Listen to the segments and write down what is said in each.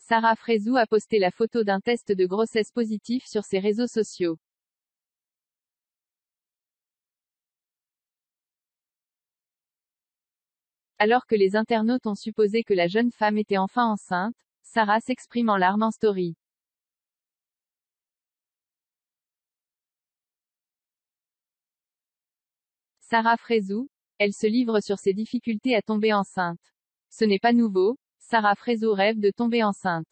Sarah Frézou a posté la photo d'un test de grossesse positif sur ses réseaux sociaux. Alors que les internautes ont supposé que la jeune femme était enfin enceinte, Sarah s'exprime en larmes en story. Sarah Frézou, elle se livre sur ses difficultés à tomber enceinte. Ce n'est pas nouveau, Sarah Frézou rêve de tomber enceinte.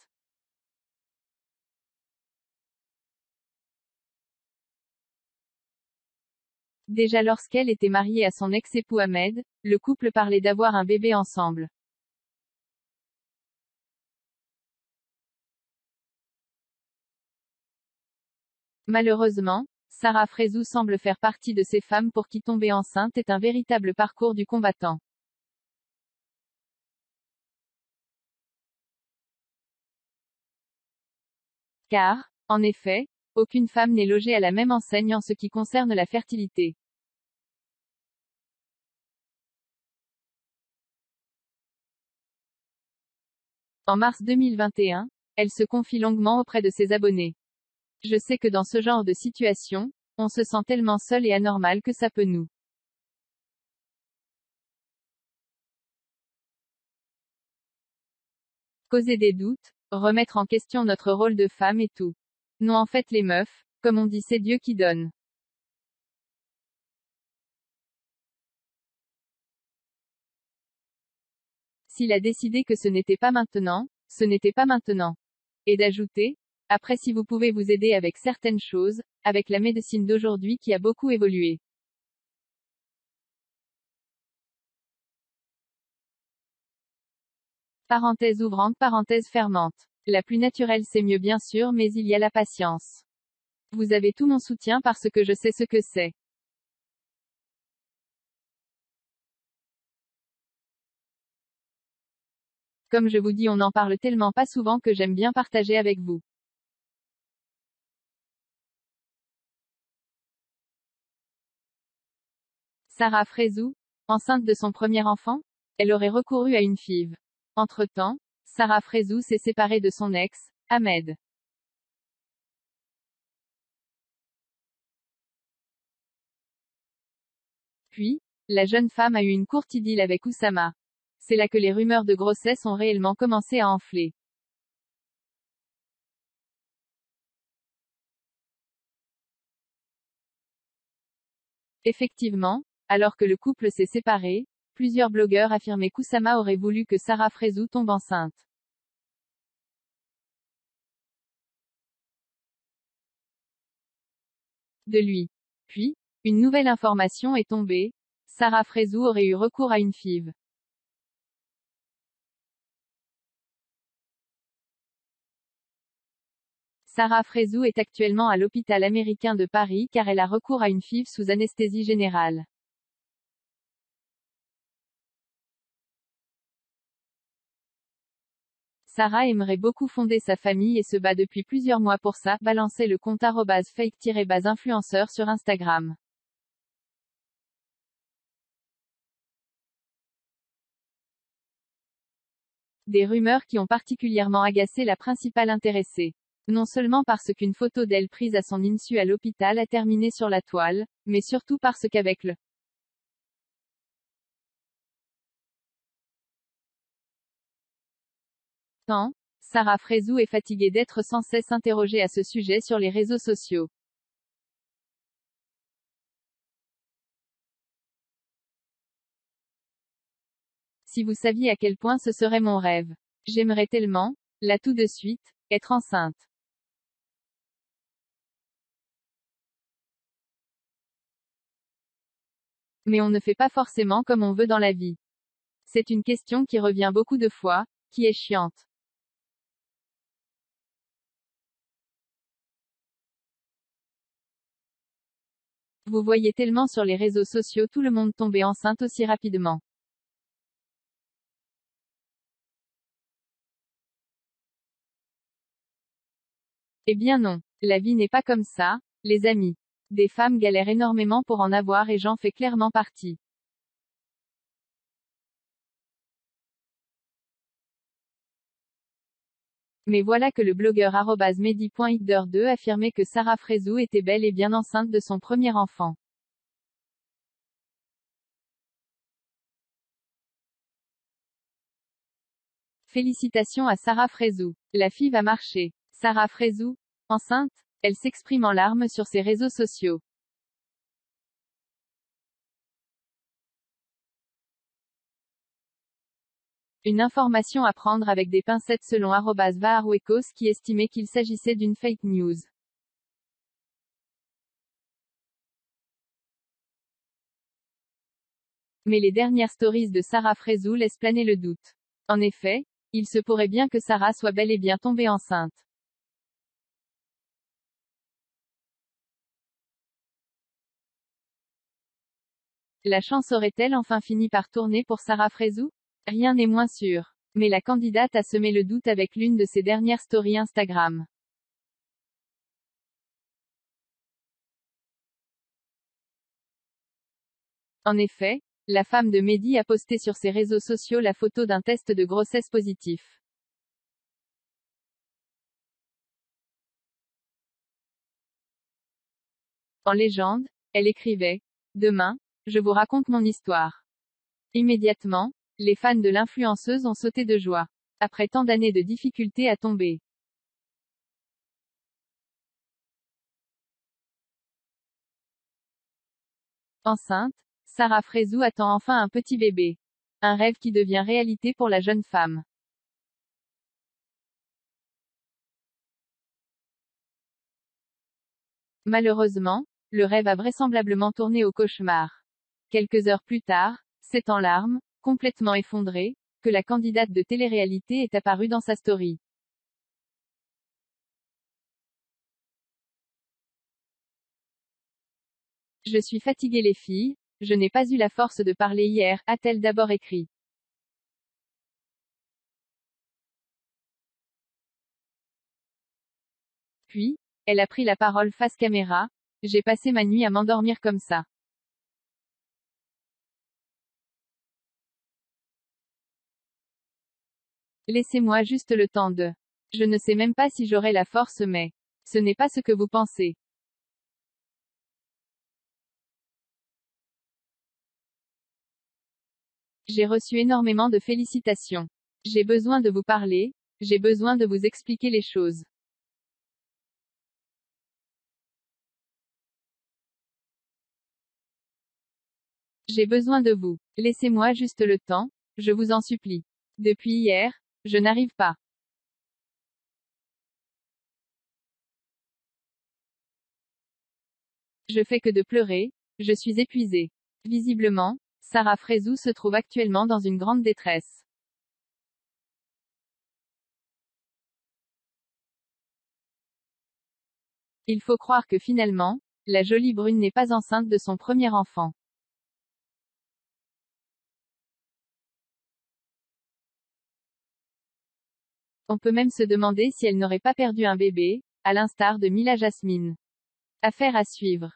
Déjà lorsqu'elle était mariée à son ex-époux Ahmed, le couple parlait d'avoir un bébé ensemble. Malheureusement, Sarah Frézou semble faire partie de ces femmes pour qui tomber enceinte est un véritable parcours du combattant. Car, en effet, aucune femme n'est logée à la même enseigne en ce qui concerne la fertilité. En mars 2021, elle se confie longuement auprès de ses abonnés. Je sais que dans ce genre de situation, on se sent tellement seul et anormal que ça peut nous causer des doutes, remettre en question notre rôle de femme et tout. Non, en fait les meufs, comme on dit, c'est Dieu qui donne. S'il a décidé que ce n'était pas maintenant, ce n'était pas maintenant. Et d'ajouter, après, si vous pouvez vous aider avec certaines choses, avec la médecine d'aujourd'hui qui a beaucoup évolué. Parenthèse ouvrante, parenthèse fermante. La plus naturelle c'est mieux bien sûr, mais il y a la patience. Vous avez tout mon soutien parce que je sais ce que c'est. Comme je vous dis, on n'en parle tellement pas souvent que j'aime bien partager avec vous. Sarah Frézou, enceinte de son premier enfant, elle aurait recouru à une FIV. Entre-temps, Sarah Frézou s'est séparée de son ex, Ahmed. Puis, la jeune femme a eu une courte idylle avec Oussama. C'est là que les rumeurs de grossesse ont réellement commencé à enfler. Effectivement, alors que le couple s'est séparé, plusieurs blogueurs affirmaient qu'Oussama aurait voulu que Sarah Frézou tombe enceinte de lui. Puis, une nouvelle information est tombée, Sarah Frézou aurait eu recours à une FIV. Sarah Frézou est actuellement à l'hôpital américain de Paris car elle a recours à une FIV sous anesthésie générale. Sarah aimerait beaucoup fonder sa famille et se bat depuis plusieurs mois pour ça, balançait le compte @fake-influenceur sur Instagram. Des rumeurs qui ont particulièrement agacé la principale intéressée. Non seulement parce qu'une photo d'elle prise à son insu à l'hôpital a terminé sur la toile, mais surtout parce qu'avec le temps, Sarah Frézou est fatiguée d'être sans cesse interrogée à ce sujet sur les réseaux sociaux. Si vous saviez à quel point ce serait mon rêve. J'aimerais tellement, là tout de suite, être enceinte. Mais on ne fait pas forcément comme on veut dans la vie. C'est une question qui revient beaucoup de fois, qui est chiante. Vous voyez tellement sur les réseaux sociaux tout le monde tomber enceinte aussi rapidement. Eh bien non. La vie n'est pas comme ça, les amis. Des femmes galèrent énormément pour en avoir et j'en fais clairement partie. Mais voilà que le blogueur @mehdi.hitler2 affirmait que Sarah Frézou était bel et bien enceinte de son premier enfant. Félicitations à Sarah Frézou. La fille va marcher. Sarah Frézou, enceinte? Elle s'exprime en larmes sur ses réseaux sociaux. Une information à prendre avec des pincettes selon @vaharwekos qui estimait qu'il s'agissait d'une fake news. Mais les dernières stories de Sarah Frézou laissent planer le doute. En effet, il se pourrait bien que Sarah soit bel et bien tombée enceinte. La chance aurait-elle enfin fini par tourner pour Sarah Frézou? Rien n'est moins sûr. Mais la candidate a semé le doute avec l'une de ses dernières stories Instagram. En effet, la femme de Mehdi a posté sur ses réseaux sociaux la photo d'un test de grossesse positif. En légende, elle écrivait: Demain, je vous raconte mon histoire. Immédiatement, les fans de l'influenceuse ont sauté de joie. Après tant d'années de difficultés à tomber. Enceinte, Sarah Frézou attend enfin un petit bébé. Un rêve qui devient réalité pour la jeune femme. Malheureusement, le rêve a vraisemblablement tourné au cauchemar. Quelques heures plus tard, c'est en larmes, complètement effondrée, que la candidate de télé-réalité est apparue dans sa story. Je suis fatiguée les filles, je n'ai pas eu la force de parler hier, a-t-elle d'abord écrit. Puis, elle a pris la parole face caméra. J'ai passé ma nuit à m'endormir comme ça. Laissez-moi juste le temps de. Je ne sais même pas si j'aurai la force mais. Ce n'est pas ce que vous pensez. J'ai reçu énormément de félicitations. J'ai besoin de vous parler, j'ai besoin de vous expliquer les choses. J'ai besoin de vous. Laissez-moi juste le temps, je vous en supplie. Depuis hier, je n'arrive pas. Je fais que de pleurer, je suis épuisée. Visiblement, Sarah Frézou se trouve actuellement dans une grande détresse. Il faut croire que finalement, la jolie brune n'est pas enceinte de son premier enfant. On peut même se demander si elle n'aurait pas perdu un bébé, à l'instar de Mila Jasmine. Affaire à suivre.